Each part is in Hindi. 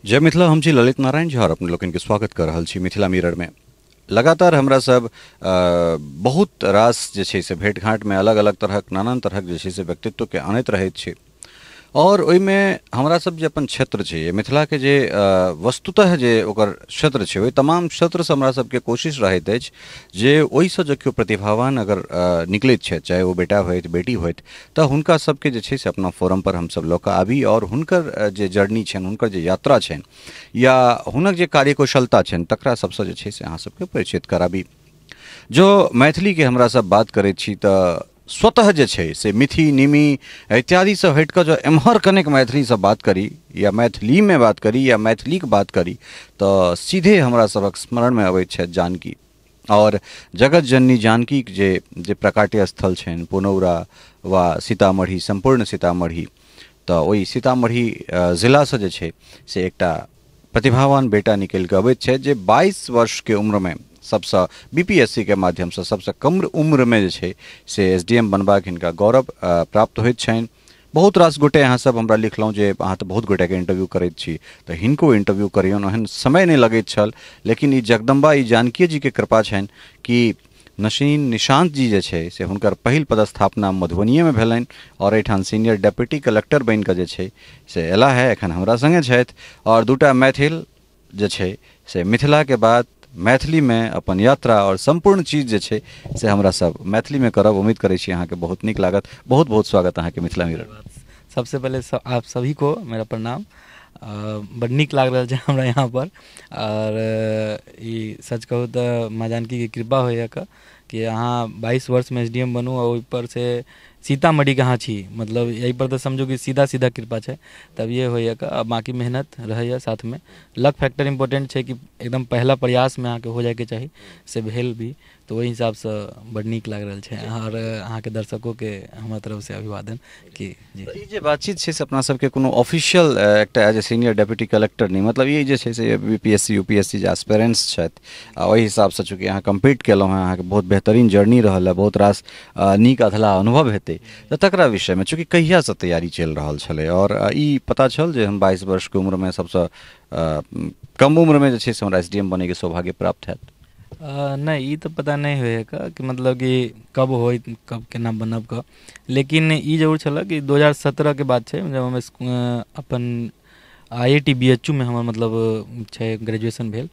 जय मिथिला, हम छी ललित नारायण झा और अपने लोकनि के स्वागत कर रहल छी मिथिला मिरर में। लगातार हमरा सब बहुत रास जे छै से भेंट घाट में अलग अलग तरहक नानान तरहक जे छै से व्यक्तित्व के आनैत रहैत छी और ओहि में हमरा सब जे अपन क्षेत्र छै ये मिथिला के जे वस्तुतः जे ओकर क्षेत्र छै ओहि तमाम क्षेत्र से हमरा सब के कोशिश रहैत अछि जे ओहि से जो केओ प्रतिभावान अगर निकलैत छै, चाहे वो बेटा होइत बेटी होइत, तऽ हुनका सबके जे छै से अपना फोरम पर हम सब लऽ कऽ आबी और हुनकर जे जर्नी छनि, हुनकर जे यात्रा छनि या हुनक जे कार्यकुशलता छनि तकरा सबसँ जे छै से अहाँ सबके परिचित कराबी। जो मैथिली के हमरा सब बात करैत छी तऽ स्वतः जे छै से मिथि निमी इत्यादि से हटि कऽ जो एम्हर कनेक मैथिली से बात करी या मैथिली में बात करी या मैथिली के बात करी तऽ सीधे हमरा सबक स्मरण में अबैत छथि जानकी और जगत जननी जानकी के जे प्राकट्य स्थल छनि पुनौरा वा सीतामढ़ी, संपूर्ण सीतामढ़ी, तऽ ओहि सीतामढ़ी जिला से जे छै से एकटा प्रतिभावान बेटा निकल के अबैत छै जे 22 वर्ष के उम्र में सबसे बीपीएससी के माध्यम से सबसे कम उम्र में जे छै से एसडीएम बनबाक हिनका गौरव प्राप्त होइत छनि। बहुत रास गोटे अहाँ सब हमरा लिखलहुँ जे अहाँ तऽ बहुत गोटे के इंटरव्यू करैत छी तऽ हिनको इंटरव्यू करियौन, ओहन समय नहीं लगैत छल, लेकिन ई जगदम्बा ई जानकी जी के कृपा छनि कि नशीन निशांत जी जे छै से हुनकर पहिल पदस्थापना मधुबनीये में भेलनि और एहिठाम सीनियर डेप्यूटी कलेक्टर बनि कऽ जे छै से एला है, एखन हमरा संगे छथि और दूटा मैथिल जे छै से मिथिला के बात मैथिली में अपन यात्रा और संपूर्ण चीज जे छै से हमरा सब मैथिली में करब। उम्मीद करै छी अहाँके बहुत नीक लागत। बहुत बहुत स्वागत अहाँके मिथिला मिरर। सबसे पहले आप सभी को मेरा प्रणाम। बड़ नीक लाग रहल छै हमरा यहाँ पर और ई सच कहूँ तो माँ जानकी की कृपा होइए कि अहाँ 22 वर्ष में एसडीएम बनू और ऊपर से सीतामढ़ी के अहाँ छी, मतलब यही पर तो समझो कि सीधा सीधा कृपा है, तब ये होइए का बाकी मेहनत रहिए साथ में। लक फैक्टर इम्पोर्टेंट है कि एकदम पहला प्रयास में अहाँ के हो जाए के चाहिए से भेल भी, तो वही हिसाब से बड़ नीक लाग रहल छै और अहाँ के दर्शकों के हमरा तरफ से अभिवादन कि जी। ई जे बातचीत छै से अपना सबके कोनो ऑफिशियल एकटा as a senior deputy collector नहीं, मतलब ये जे छै से बीपीएससी यूपीएससी जे एस्पिरेंट्स छथि आ ओहि हिसाब से चूँकि अहाँ कम्पीट केलहुँ हैं, अहाँके बहुत बेहतरीन जर्नी रहल है, बहुत रास नीक अधला अनुभव हेतै, तऽ तकरा विषय में चूँकि कहिया से तैयारी चलि रहल छलै और ई पता छल जे हम 22 वर्ष के उम्र में सबसे कम उम्र में जे छै से हमरा एसडीएम बने के सौभाग्य प्राप्त हैत? नहीं, ये तो पता नहीं होए कि मतलब कि कब हो, कब केना बनब का, लेकिन ई जरूर छल कि 2017 के बाद है जब हम अपन आईआईटी बीएचयू में हमार मतलब छै ग्रेजुएशन भेल,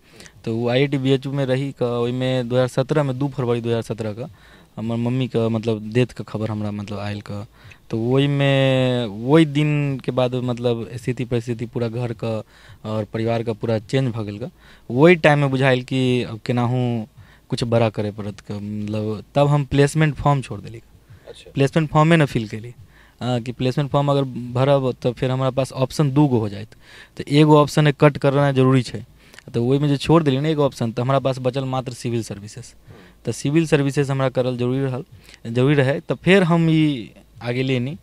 तो वो आईआईटी बीएचयू में रही में 2017 में 2 फरवरी 2017 का हमार मम्मी का मतलब डेथ का खबर हमरा मतलब आयल का, तो वही में वही दिन के बाद मतलब स्थिति परिस्थिति पूरा घर का और परिवार का पूरा चेंज भ गल का। वही टाइम में बुझाइल कि अब केनाहू कुछ बड़ा करे पड़त का, मतलब तब हम प्लेसमेंट फॉर्म छोड़ दिली। अच्छा। प्लेसमेंट फॉर्मे न फिल कैली कि प्लेसमेंट फॉर्म अगर भरब तो फिर हमारा पास ऑप्शन 2 गो हो जाए, तो एगो ऑप्शन कट करना जरूरी है, तो वही में जो छोड़ दिली ना एगो ऑप्शन, तो हमारा पास बचल मात्र सिविल सर्विसेज, तो सिविल सर्विसेज हमरा करल जरूरी रहे, तो फिर हम ई आगे लेनी।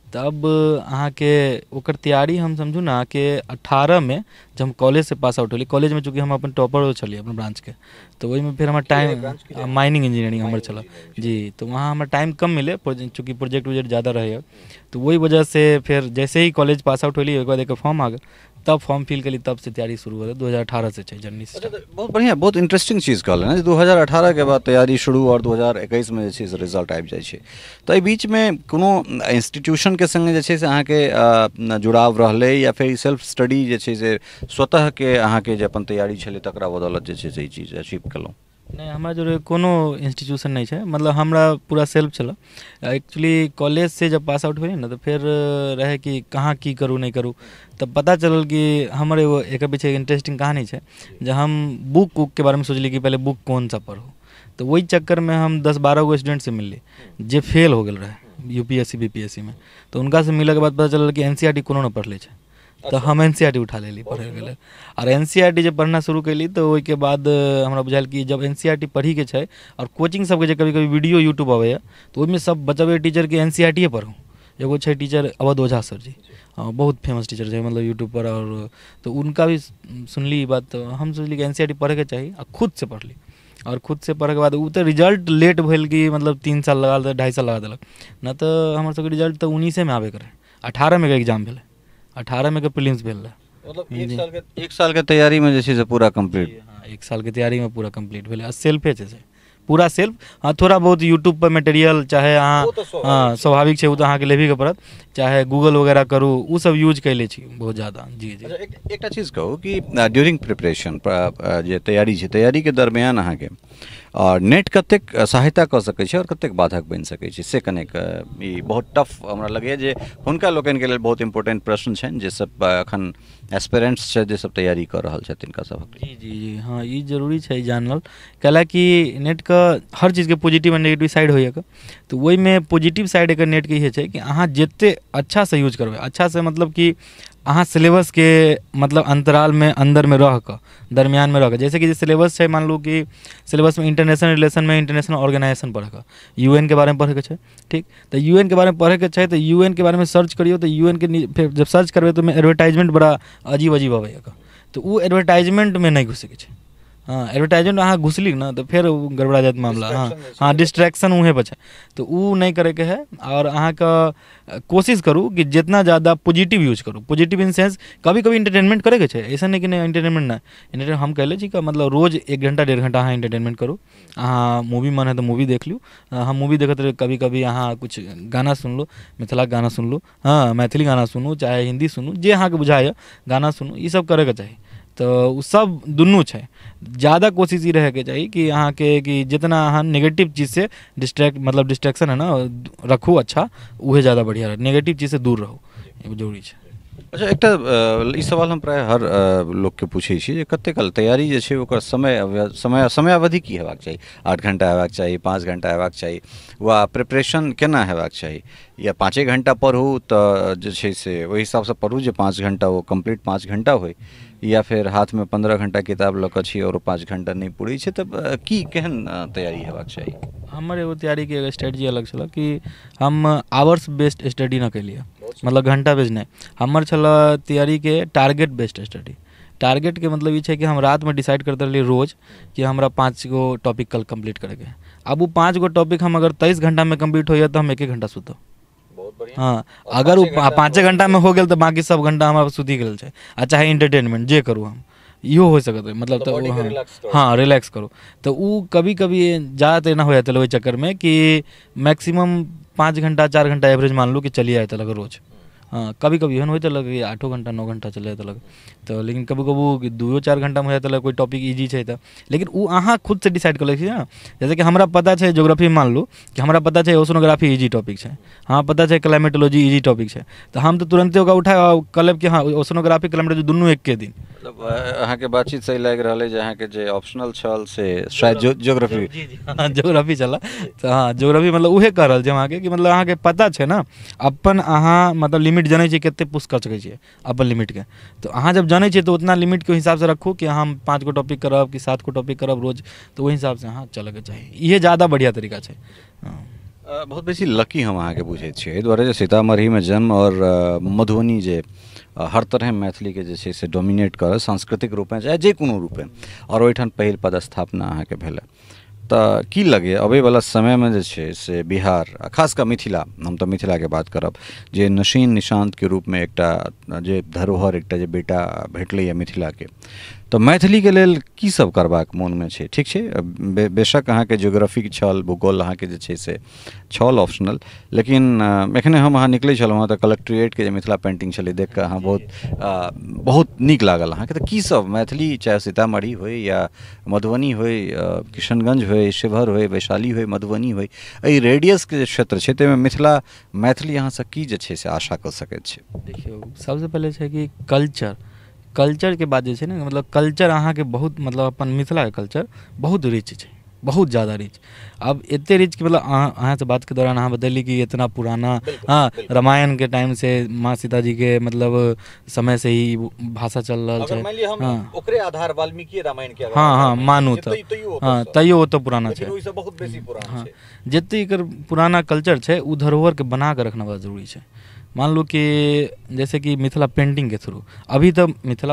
तब अहाँ के ओकर तैयारी हम समझू ना कि 18 में जब हम कॉलेज से पास आउट होली, कॉलेज में चूँकि हम अपन टॉपर चलिए अपन ब्रांच के, तो वही में फिर हमारा टाइम माइनिंग इंजीनियरिंग हमारे चला जी, तो वहाँ हमारा टाइम कम मिले चूँकि प्रोजेक्ट वोजेक्ट ज़्यादा रहे, तो वही वजह से फिर जैसे ही कॉलेज पास आउट होली एक बाद एक फॉर्म आ गया, तब फॉर्म फिल करी, तब से तैयारी शुरू हो 2018 से जर्नी से। बहुत बढ़िया, बहुत इंटरेस्टिंग चीज़ कहल है 2018 के बाद तैयारी शुरू और 2021 में जे छै से रिजल्ट आबि जाइ छै, तो एहि बीच में कोनो इंस्टीट्यूशन के संगे जे छै से अहाँके जुड़ाव रहलै या फिर सेल्फ स्टडी जे छै से स्वतः के अहाँके जे अपन तैयारी छलै तकरा बदौलत जे छै से ई चीज अचीव केलहुँ? नहीं, हमारा जो कोनो इंस्टीट्यूशन नहीं है, मतलब हमरा पूरा सेल्फ चला। एक्चुअली कॉलेज से जब पास आउट हुई ना तो फिर रहे कि कहाँ की करूँ नहीं करूँ, तब पता चलल कि हमारे वो एक पीछे इंटरेस्टिंग कहानी है, जब हम बुक के बारे में सोचली कि पहले बुक कौन सा पढ़ो, तो वही चक्कर में हम 10-12 गो स्टूडेंट से मिलली जे फेल हो गए रहे यूपीएससी बीपीएससी में, तो उनका से मिले के बाद पता चलल कि एनसीईआरटी कोनो ना पढ़ले है, तो हम एनसीईआरटी उठा लेली पढ़े के लिए और एनसीईआरटी जब पढ़ना शुरू कैली तो वही के बाद हमरा बुझाइल कि जब एनसीईआरटी पढ़ी के छै और कोचिंग सबके जे कभी कभी वीडियो यूट्यूब आवे तो ओहिमे सब बचबे टीचर के एनसीईआरटी पढ़ूँ। एगो छै टीचर अवध ओझा सर जी, बहुत फेमस टीचर है मतलब यूट्यूब पर, और तो उनका भी सुनली बात, तो हम सोचली कि एनसीईआरटी पढ़े के चाहिए और खुद से पढ़ ली, और खुद से पढ़े के बाद उ तो रिजल्ट लेट भेल कि मतलब 3 साल लगा देलक 2.5 साल लगा देलक, न तो हमारे सबके रिजल्ट तो 19 में आवे करे, 18 में के एग्जाम भेले, 18 में के प्रीलिम्स भेल रहे, मतलब एक साल के तैयारी में जे छै से पूरा कंप्लीट। हाँ, 1 साल के तैयारी में पूरा कंप्लीट भेलै। सेल्फे छै से पूरा सेल्फ। हाँ, थोड़ा बहुत यूट्यूब पर मटेरियल चाहे अहाँ, हाँ स्वाभाविक छै, वो तो अहाँके लेबे के पड़त, चाहे गूगल वगैरह करू, उ सब यूज कैले छी बहुत ज़्यादा। जी जी। अच्छा, एकटा चीज कहू कि ड्यूरिंग प्रिपरेशन जे तैयारी छै, तैयारी के दरमियान अहाँके नेट कतेक सहायता कऽ सकै छै और कतेक बाधक बनि सकै छै, से कनेक ई बहुत टफ हमरा लगैए जे हुनका लोकनिके लेल बहुत इम्पोर्टेंट प्रश्न छनि जे सब एखन एस्पिरेंट्स छै जे सब तैयारी कऽ रहल छथिन तिनका सभक। जी जी जी, हाँ ये जरूरी छै जानल, कैलाकि नेट का हर चीज़ के पॉजिटिव और नेगेटिव साइड होइए के। तो वही में पॉजिटिव साइड एकर नेट के ये छै कि अहाँ जते अच्छा से यूज करबै, अच्छा से मतलब कि अहाँ सिलेबस के मतलब अंतराल में अंदर में रह कर, दरमियान में रह कर, जैसे कि जे सिलेबस है, मान लो कि सिलेबस में इंटरनेशनल रिलेशन में इंटरनेशनल ऑर्गेनाइजेशन पढ़ कर, यूएन के बारे में पढ़े के छै, ठीक। तो यूएन के बारे में पढ़े के छै तो यूएन के बारे में सर्च करियो, तो यूएन के फिर जब सर्च करबे तो में एडवर्टाइजमेंट बड़ा अजीब अजीब अबै, तो वो एडवर्टाइजमेंट में नहीं घुसे के छै। हाँ, एडवर्टाइजमेंट अहाँ घुसली ना तो फिर गड़बड़ा जात मामला। हाँ हाँ, डिस्ट्रैक्शन उहे बचे, तो वो नहीं करे के है। और अहाँ का कोशिश करूँ कि जितना ज़्यादा पॉजिटिव यूज करूँ, पॉजिटिव इन सेंस कभी कभी इंटरटेनमेंट करे के छै, ऐसा नहीं कि नहीं इंटरटेनमेंट ना, इंटरटेन हम कहले छी का मतलब रोज 1 घंटा 1.5 घंटा अहाँ इंटरटेनमेंट करू। अहाँ मूवी मन है तो मूवी देख लियो, हम मूवी देखते रहे, कभी कभी अहाँ कुछ गाना सुन लो, मिथिला गाना सुन लो, हाँ मैथिली गाना सुनू चाहे हिंदी सुनू, जे अहाँ के बुझाए गाना सुनू, ये सब करे के चाही। तो उ सब दुनू छै। ज़्यादा कोशिश ये रहे के चाहिए कि अहाँ के कि जितना अहाँ नेगेटिव चीज़ से मतलब डिस्ट्रैक्शन है ना रखू, अच्छा उहे ज़्यादा बढ़िया रहे, नेगेटिव चीज़ से दूर रहू, ये जरूरी छै। अच्छा, एकटा ई सवाल हम प्राय हर लोग के पूछे छी जे कते काल तैयारी जे छै ओकर समयावधि की हेबाक चाही, 8 घंटा हेबाक चाही, 5 घंटा हेबाक चाही, वा प्रिपरेशन केना हेबाक चाही, या 5 घंटा पढ़ू तऽ जे छै से ओहि हिसाब से पढ़ू जे 5 घंटा वो कंप्लीट 5 घंटा होय, या फिर हाथ में 15 घंटा किताब लऽ कऽ छी और 5 घंटा नहीं पूरी छै, तब की केहन तैयारी हेबाक चाही। हमर एगो तैयारी के स्ट्रेटजी अलग छल कि हम आवर्स बेस्ड स्टडी ना कैलिए, मतलब घंटा बेस्ड नहीं, हमर छल तैयारी के टारगेट बेस्ड स्टडी। टारगेट के मतलब ये है कि हम रात में डिसाइड करते रहिए रोज कि हमरा 5 गो टॉपिक कल कंप्लीट करेंगे। अब वो 5 गो टॉपिक हम अगर 23 घंटा में कंप्लीट हो जाए तो हम 1 घंटा सुतब। हाँ, अगर वो 5 घंटा में हो गया तो बाकी सब घंटा हमारा सुती गल है, आ चाहे इंटरटेनमेंट जे करूँ हम, इहो हो सकता है, मतलब तो हाँ रिलैक्स करो। तो वो कभी कभी ज़्यादा ना हो जाता है वही चक्कर में कि मैक्सिमम 5 घंटा 4 घंटा एवरेज मान लो कि चलिए आए लगे रोज। हाँ, कभी कभी एहन होते लगे 8 घंटा 9 घंटा चले जाते लगे, तो लेकिन कभी कभी 2-4 घंटा में हो जाता लगे कोई टॉपिक इजी है तो, लेकिन वो अहाँ खुद से डिसाइड कर ली ना। जैसे कि हमरा पता है ज्योग्राफी मान लो कि हमरा पता है ओशनोग्राफी इजी टॉपिक है, हाँ पता है क्लाइमेटोलॉजी इजी टॉपिक है, तो हम तो तुरंते ओकरा उठाए कहलब कि हाँ ओशनोग्राफी क्लाइमेटोलॉजी दुनू एक के दिन। मतलब अहाँ के बातचीत सही लग रहा है जे अहाँ के जे ऑप्शनल छल से शायद ज्योग्राफी, जी जी हाँ ज्योग्राफी चला, तो हाँ ज्योग्राफी मतलब उहे कह रहल छै अहाँ के कि मतलब अहाँ के पता है ना अपन, अहाँ मतलब लिमिट जाने छियै कते पुश कर सकै छियै अपन लिमिट के, तो अहाँ जब जाने छियै तो उतना लिमिट के हिसाब से रखू कि हम 5 गो टॉपिक करब कि 7 गो टॉपिक करब रोज, तो वही हिसाब से अहाँ चले के चाहिए, ये ज़्यादा बढ़िया तरीका छै। बहुत बेसी लकी हम अहाँ के बुझे छियै, एहि दुआरे जे सीतामढ़ी में जन्म और मधुबनी जे हर तरह मैथिली के जे छै से डोमिनेट कर सांस्कृतिक रूप में चाहे जे कोनो रूप में, और ओहिठाम पहिल पदस्थापना अहाँ के भेल, तो की लगे अबै वाला समय में जे छै से बिहार खास कर मिथिला, हम तो मिथिला के बात करब, जे नशीन निशांत के रूप में एकटा जे धरोहर एकटा जे बेटा भेटलै मिथिला के, तो मैथिली के लेल की सब करबाक मोन में छै। ठीक छै, बेशक अहाँ के ज्योग्राफी छल, भूगोल अहाँ के जे छै से छल ऑप्शनल, लेकिन एखने हम अहाँ निकलै छलहुँ हँ तो कलेक्ट्रेट के जे मिथिला पेंटिंग छलै देख कऽ अहाँ बहुत नीक लागल अहाँ के। तो की सब मैथिली चाहे सीतामढ़ी होय या मधुबनी होय, किशनगंज होय, शिवहर होय, वैशाली होय, मधुबनी होय, एहि रेडियस के जे क्षेत्र छै ताहिमे मिथिला मैथिली अहाँ से की जे छै से आशा कऽ सकैत छै। देखियो सबसे पहले छै कि कल्चर के बात जे छै ने, मतलब कल्चर अहाँ के बहुत, मतलब अपन मिथिला के कल्चर बहुत रिच छै, बहुत ज़्यादा रिच। अब इतने रिच कि मतलब अहाँ से बात के दौरान अहाँ बतैली कि इतना पुराना, हाँ रामायण के टाइम से माँ सीता जी के मतलब समय से ही भाषा चल रहा है। हाँ ओकरे आधार वाल्मीकि रामायण के, हाँ हाँ मानू तो, हाँ तैयो वो तो पुराना है, बहुत बेसी पुराना हाँ जते एकर पुराना कल्चर है उ धरोहर के बना के रखना बहुत जरूरी है। मान लो कि जैसे कि मिथिला पेंटिंग के थ्रू अभी तो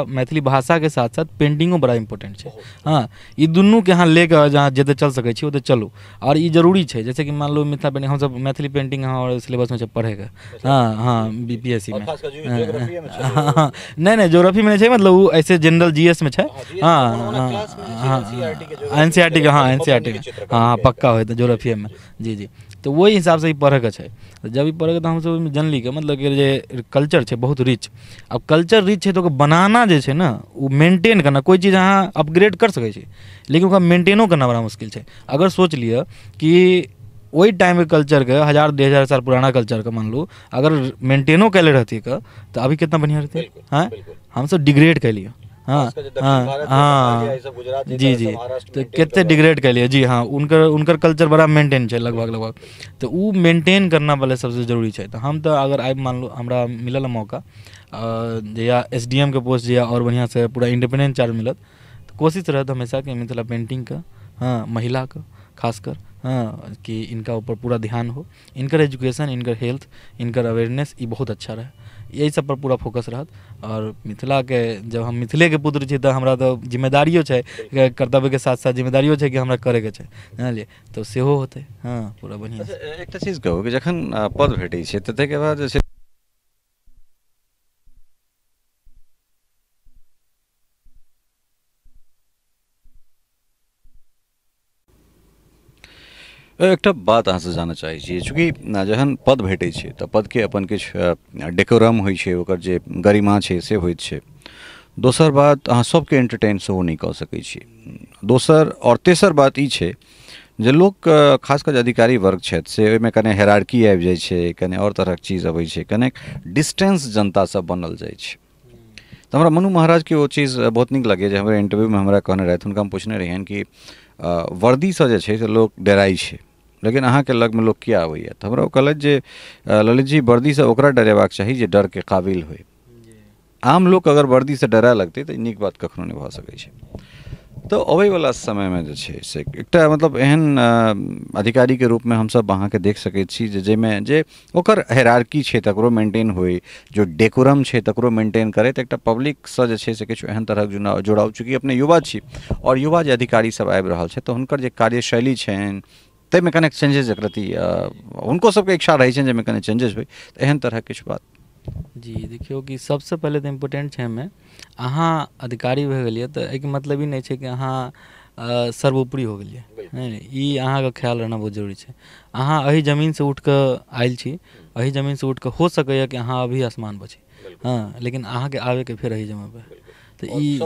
मैथिली भाषा के साथ साथ पेंटिंगो बड़ा इम्पोर्टेंट है। हाँ, ये दुनू के यहाँ लेकर जहाँ जतऽ चल सकै छी ओतऽ चलू, और ये जरूरी है। जैसे कि मान लो मिथिला पेंटिंग, हम सब मैथिली पेंटिंग हमारे सिलेबस में है पढ़ेगा। हाँ हाँ, बीपीएससी में। हाँ हाँ, नहीं ज्योग्राफी में नहीं है, मतलब वो ऐसे जनरल जीएस में है। हाँ हाँ हाँ, एनसीईआरटी का, हाँ एनसीईआरटी का, हाँ पक्का हो तो ज्योग्राफी में। जी जी, तो वही हिसाब से ही पढ़े के है। तो जब भी पढ़े तो हम सब जानली के मतलब कि जे कल्चर है बहुत रिच। अब कल्चर रिच है तो बनाना जे है ना, वो मेंटेन करना, कोई चीज़ अहाँ अपग्रेड कर सकै छी लेकिन ओकरा मेंटेनो करना बड़ा मुश्किल है। अगर सोच लिया कि वही टाइम के कल्चर के 1000-2000 साल पुराना कल्चर का मान लो अगर मेंटेनो कैले रहती का तो अभी कितना बढ़िया रहती। हाँ, हम सब डिग्रेड कर लिया। हाँ हाँ हाँ, जी जी, तो कितने डिग्रेड कर लिए जी। हाँ, उनकर कल्चर बड़ा मेंटेन है लगभग। तो वो मेंटेन करना वाले सबसे जरूरी है। तो हम तो अगर आइ मान लो हमरा मिलल मौका या एसडीएम के पोस्ट या और बढ़िया से पूरा इंडिपेंडेंट चार्ज मिलत, तो कोशिश रहता हमेशा कि मिथिला पेंटिंग का, हाँ महिला का खासकर, हाँ कि इनका ऊपर पूरा ध्यान हो, इनकर एजुकेशन, इनकर हेल्थ, इनकर अवेयरनेस ये बहुत अच्छा रहे, यही सब पर पूरा फोकस रहत। और मिथिला के जब हम मिथिले के पुत्र छी तो हमरा तो जिम्मेदारियों है, कर्तव्य के साथ साथ जिम्मेदारियों है कि हमरा करे के है, जानलिए, तो सेहो होते। हाँ, पूरा बढ़िया। एकटा चीज कहू कि जखन पद भेटै छै तऽ ताहिके बाद जे छै एकटा बात अहाँसँ जानऽ चाहै छी, चूँकि जहन पद भेटै छै तऽ पदके अपन किछु डेकोरम होइ छै, ओकर जे गरिमा छै से होइत छै। दोसर बात, अहाँ सबके एंटरटेन सेहो नहि कऽ सकै छी। दोसर और तेसर बात ई छै जे लोक खासकर अधिकारी वर्ग छथि से ओहिमे कने हेरार्की आबि जाइ छै, कने और तरहक चीज अबै छै, कने डिस्टेंस जनतासँ बनल जाइ छै। तऽ हमरा मनु महाराजके ओ चीज बहुत नीक लगैए जे हमरा इंटरव्यूमे हमरा कहने रहथि, हुनका हम पूछने रहियनि कि वर्दीसँ जे छै से लोक डराइ छै लेकिन अहाँके लगमे लोक किया आबैए, तऽ हमरा ओ कहलथि जे ललित जी, वर्दीसँ ओकरा डरेबाक चाही जे डरके काबिल होय। आम लोक अगर वर्दीसँ डराए लगतै तऽ नीक बात कखनो नहि भऽ सकै छै। तो अबैवला समयमे जे छै से एकटा मतलब एहन अधिकारी के रूपमे हमसब अहाँके देख सकैत छी जे जाहिमे जे ओकर हेरार्की छै तकरो मेंटेन होय, जो डेकोरम छै तकरो मेंटेन करैत एकटा पब्लिकसँ जे छै से किछु एहन तरहक जुड़ाव, चूँकि अपने युवा छी और युवा जे अधिकारी सब आबि रहल छै तऽ हुनकर जे कार्यशैली छनि ताहिमे कनेक चेंजेस प्रति हुनको सबके इच्छा रहै छनि जाहिमे कने चेंजेस होय, तऽ एहन तरहक किछु बात। जी देखियो कि सबसे पहले तो इम्पोर्टेंट है हमें, अहाँ अधिकारी भए गेलिए तो एक मतलब ही नहीं है कि अहाँ सर्वोपरि हो गए, ई अहाँ का ख्याल रहना बहुत जरूरी है। अहाँ अही जमीन से उठ कर आयल छी, अही जमीन से उठ कर हो सके कि अहाँ अभी आसमान पर छी, हाँ, लेकिन अहाँ के आवे के फिर अही जगह पे, तो ई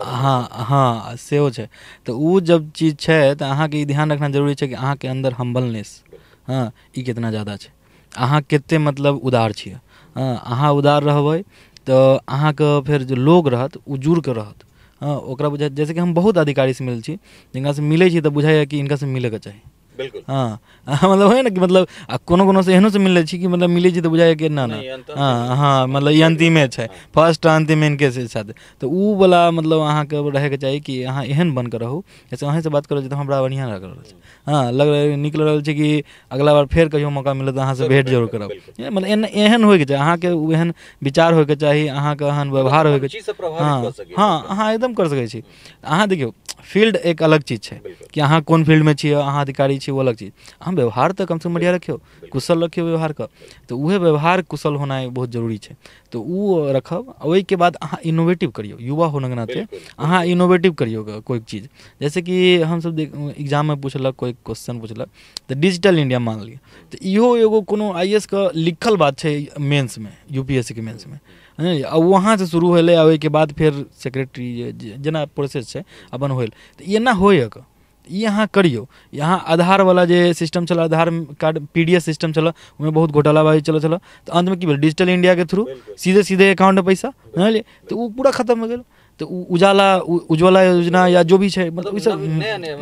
हाँ हाँ सेहो छै। तो उ जब चीज है तो अहाँ के ध्यान रखना जरूरी है कि अहाँ के अंदर हम्बलनेस, हाँ, ई कितना ज़्यादा है, अहाँ कते मतलब उदार छियै। हाँ, अहाँ उदार रहबै तो अहाँके फिर जो लोग रहत उ जुड़ के रहत। हाँ, ओकरा बुझाय, जैसे कि हम बहुत अधिकारी से मिल छी, जिनका से मिले छी तो बुझाय कि इनका से मिले के चाहिए। बिल्कुल, हाँ मतलब है ना कि मतलब कोनो से एहनो से मिले छी कि मतलब मिले छी तो बुझाय कि ना ना, हाँ हाँ, मतलब ये अंतिमे छै, फर्स्ट अंतिम इनके साथ, तो उ वाला मतलब अहाँ के रहे के चाहिए कि अहाँ एहन बन के रहू। जैसे अहीं से बात करो तो हमरा बढ़िया लग रहल छै, हाँ, लग निक लग रहल छै कि अगला बार फिर कहियो मौका मिले तो अहाँ से भेंट जरूर करब। मतलब एहन होय के चाही, अहाँ के एहन विचार होय के चाही, अहाँ के एहन व्यवहार होय के, हाँ हाँ, अहाँ एकदम कर सकै छी। अहाँ देखियो फील्ड एक अलग चीज है कि अहाँ कोन फील्ड में छियै, अहाँ अधिकारी छी, वो अलग चीज। हम व्यवहार तो कम से कम बढ़िया रखियो, कुशल रखियो व्यवहार का, तो उहे व्यवहार कुशल होना बहुत जरूरी है। तो वो रखब, ओहि के बाद अहाँ इनोवेटिव करियो, युवा होने के नाते अहाँ इनोवेटिव करियो कोई चीज। जैसे कि हम सब एग्जाम में पूछलक, कोई क्वेश्चन पूछलक तो डिजिटल इंडिया मान लिया, तो इहो एगो कोनो आईएएस का लिखल बात है मेंस में, यूपीएससी के मेंस में, अब वहाँ से शुरू होले, ओहि के बाद फिर सेक्रेटरी जेना प्रोसेस है अपन होल, तो ये ना होय के ये अहाँ करियो। यहाँ आधार वाला जे सिस्टम चला, आधार कार्ड पीडीएस सिस्टम चला, उसमें बहुत घोटालाबाजी चला, तो अंत में की भेल, डिजिटल इंडिया के थ्रू सीधे अकाउंट में पैसा, जानलिए, तो वो पूरा खत्म हो गया। तो उज्ज्वला योजना या जो भी है, मतलब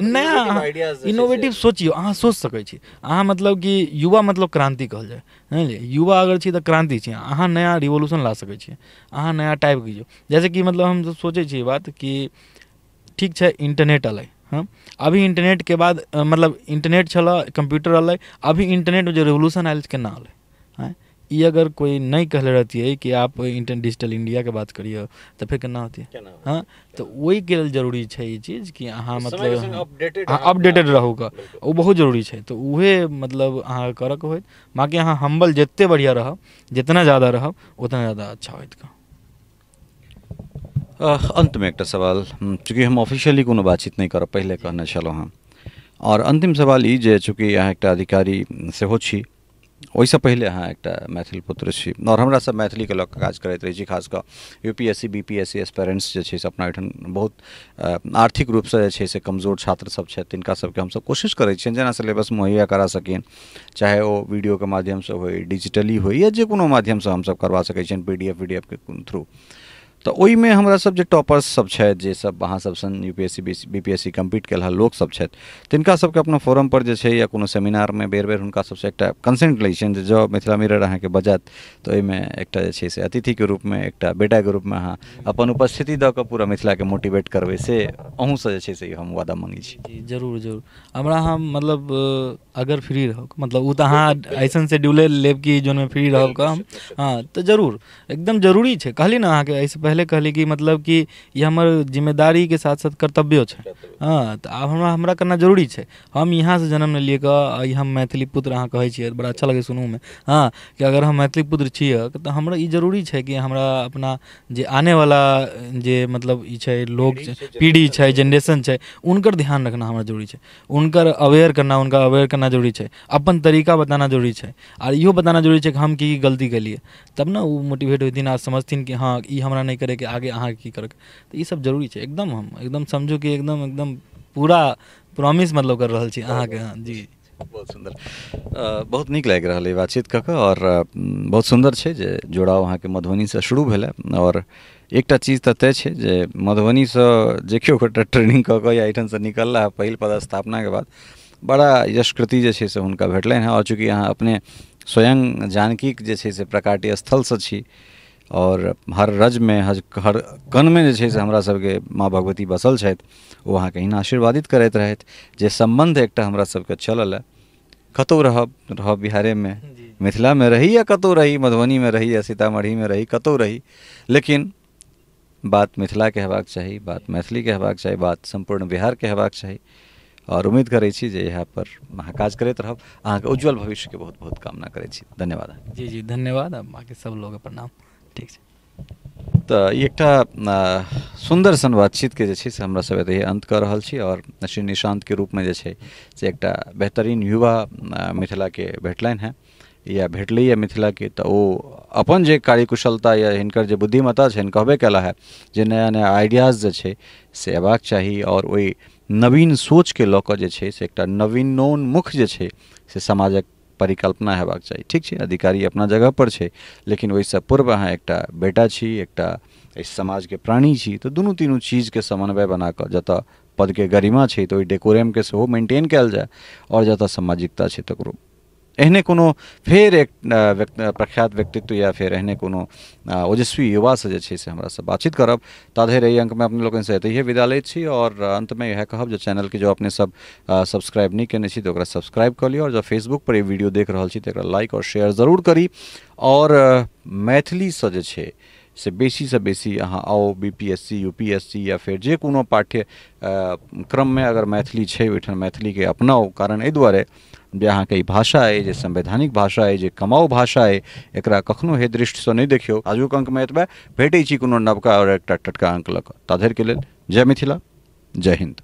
नया इनोवेटिव सोचियो, अहाँ सोच सकै छी। अहाँ मतलब कि युवा मतलब क्रांति कहल जाए, जानलिए, युवा अगर छी तो क्रांति छी, अहाँ नया रिवोल्यूशन ला सकै छी, अहाँ नया टाइप कीजियो। जैसे कि मतलब हम सोचे छी बात कि ठीक है इंटरनेट अलै, हाँ, अभी इंटरनेट के बाद मतलब इंटरनेट चला, कंप्यूटर अलै, अभी इंटरनेट में जो रेवोल्यूशन आयल केना अलै, हाँ, ये अगर कोई नहीं कहले रहती है कि आप डिजिटल इंडिया के बात करिए तो फिर केना होती है। हाँ, तो वही के लेल जरूरी छै ये चीज कि अहाँ मतलब अपडेटेड रहूगा, वो बहुत जरूरी छै। तो उहे मतलब अहाँ करऽ के होइत, बाकी अहाँ हम्बल जितने बढ़िया रहब, जितना ज़्यादा रहब उतना ज़्यादा अच्छा होइत का। अंत में एक सवाल, चूँकि हम ऑफिशियली कोनो बातचीत नहीं करब, पहले कहने छलहुँ हाँ, और अंतिम सवाल ई जे चूँकि अहाँ एक अधिकारी सेहो छी, ओहिसँ पहिले अहाँ एक मैथिल पुत्र छी, और हमरा सब मैथिली के लऽ कऽ काज करैत रहै छी, खास कऽ यूपीएससी बीपीएससी एस्पिरेंट्स जे छै से अपना एहिठाम बहुत आर्थिक रूपसँ जे छै से कमजोर छात्र सब छथि, तिनका सबके हमसब कोशिश करै छियनि जेना सिलेबस मुहैया करा सकियनि, चाहे ओ वीडियो के माध्यमसँ होइ, डिजिटली होइ, या जे कोनो माध्यमसँ हमसब करवा सकै छियनि, पीडीएफ के थ्रू। तो ओहिमे हमरा सब जे टॉपर्स सब छथि, जे सब अहाँ सब सन यूपीएससी बीपीएससी कम्पीट केलहा लोक सब छथि, तिनका सबके अपना फोरम पर जे छै या कोनो सेमिनार में बेर बेर हुनका सबसँ एकटा कंसेंट लै छियनि जे जँ मिथिला मिरर अहाँके बजात तऽ ओहिमे एकटा जे छै से अतिथि के रूप में, एकटा बेटा के रूप में अहाँ अपन उपस्थिति दऽ कऽ पूरा मिथिला के मोटिवेट करबै, से अहूँसँ जे छै से हम वादा मांगै छी। जी जरूर जरूर, हमरा हम मतलब अगर फ्री रहब, मतलब वो तो अहाँ ऐसन शेड्यूले लेब कि जोन में फ्री रहब का हम, हाँ तो जरूर एकदम जरूरी छै। कहली ना अहाँके ऐसे पहले कहली कि मतलब कि ये हमर जिम्मेदारी के साथ साथ कर्तव्यो छै। हाँ, तो आब हमरा करना जरूरी छै। हम यहाँ से जन्म लेलिए कऽ हम मैथिली पुत्र अहाँ कहै छियै, बड़ा अच्छा लगे सुनू में, हाँ, कि अगर हम मैथिली पुत्र छियै तऽ हमरा ई जरूरी छै कि हमरा अपना जे आने वाला जे मतलब ई छै लोग पीढ़ी छै, जनरेशन छै, उनकर ध्यान रखना हमरा जरूरी छै, उनकर अवेयर करना जरूरी छै, अपन तरीका बताना जरूरी छै, और इहो बताना जरूरी छै कि हम की गलती केलिए, तब ना वो मोटिवेट होथिन आ समझथिन कि हाँ ई हमरा नहीं करे के आगे अहाँ की करक। तो ये सब जरूरी छै एकदम। हम एकदम समझू कि एकदम एकदम पूरा प्रॉमिस मतलब कर रहल छी अहाँके। हाँ जी, बहुत सुंदर, बहुत नीक लागि रहल है बातचीत कऽ कऽ, और बहुत सुंदर छै जे जोड़ाव अहाँके मधुबनीसँ शुरू भेलै, और एकटा चीज तऽ तय छै जे मधुबनीसँ जे केओ गोटा ट्रेनिंग कऽ कऽ या एहिठामसँ निकलला है पहिल पदस्थापनाके बाद, बड़ा यशकृति जे छै से हुनका भेटलनि हैं। और चूँकि अहाँ अपने स्वयं जानकीके जे छै से प्रकाट्य स्थलसँ छी, और हर रज में हर कण में जे छै से हमरा सबके माँ भगवती बसल छथि, ओ अहाँके एहिना आशीर्वादित करैत रहथि जे सम्बन्ध एकटा हमरा सबके चलल है, कतौ रहब बिहारे में, मिथिला में रही या कतौ रही, मधुबनी में रही या सीतामढ़ी में रही, कतौ रही, लेकिन बात मिथिला के हेबाक चाही, बात मैथिली के हेबाक चाही, बात संपूर्ण बिहार के हेबाक चाही। और उम्मीद करै छी जे यहाँ पर अहाँ काज करैत रहब, अहाँके उज्जवल भविष्य के बहुत बहुत कामना करै छी। धन्यवाद। जी जी धन्यवाद, बाकी सब लोग प्रणाम। ठीक छै, तऽ ई एकटा सुंदर सन बातचीत के जे छै से हमरा सब एतहि अंत कऽ रहल छी, और श्री निशांत के रूप में जे छै से एकटा बेहतरीन युवा मिथिला के भेटलनि हैं या भेटलैए मिथिला के, तऽ ओ अपन जे कार्यकुशलता या हिनकर जे बुद्धिमत्ता छनि, कहबे केला है जे नया नया आइडियाज जे छै से अयबाक चाही, और ओहि नवीन सोच के लऽ कऽ जे छै से एकटा नवीनोन्मुख जे छै से समाजक परिकल्पना हेबाक चाही। ठीक छै, अधिकारी अपना जगह पर छै, लेकिन ओहिसँ पूर्व अहाँ एकटा बेटा छी, एकटा इस समाज के प्राणी छी, तऽ दुनू तीनू चीज के समन्वय बना कऽ जतऽ पद के गरिमा छै तऽ ओहि डेकोरम के सेहो मेंटेन कयल जाय, और जतऽ सामाजिकता छै तकरो एहने कोनो फेर एक प्रख्यात व्यक्तित्व या फिर एहने कोनो ओजस्वी युवा से जे छै से हमरा सब बातचीत करब। ताधरि एहि अंक में अपने लोगन से एतहिए विदा लैत छी, और अंत में यह कहब जो चैनल के जो अपने सब सब्सक्राइब नहीं केने छी तो ओकरा सब्सक्राइब कर लियो, और जो फेसबुक पर ये वीडियो देख रहल छी तो लाइक और शेयर जरूर करी, और मैथिली से जे छै से बेसी अहाँ आओ बीपीएससी यूपीएससी या फिर जे कोनो पाठ्य क्रम में अगर मैथिली छै ओहिठाम मैथिली के अपनाओ, कारण एहि दुआरे जे अहाँके ई भाषा अइ जे संवैधानिक भाषा अइ जे कमाऊ भाषा अइ, एकरा कखनो हे दृष्टिसँ नहि देखियौ। आजुक अंकमे एतबे, भेटै छी कोनो नवका और एकटा टटका अंक लऽ कऽ। ताधरि के लेल जय मिथिला, जय हिंद।